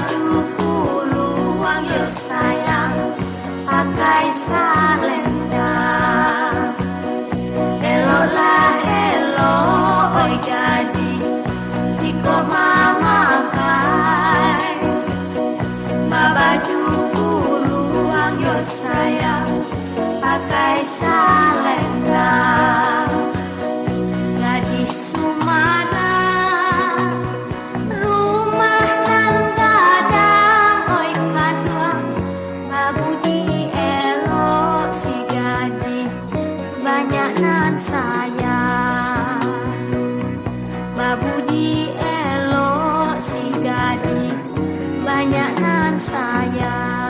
baju ruang yo sayang, pakai salendang. Eloklah elok oi gadih, jika mama kai. Baju ruang yo sayang, pakai salendang. Gadih Sumana, rumah nan gadang oi kadua. Babudi elok si gadih, banyak nan sayang. Babudi elok si gadih, banyak nan sayang.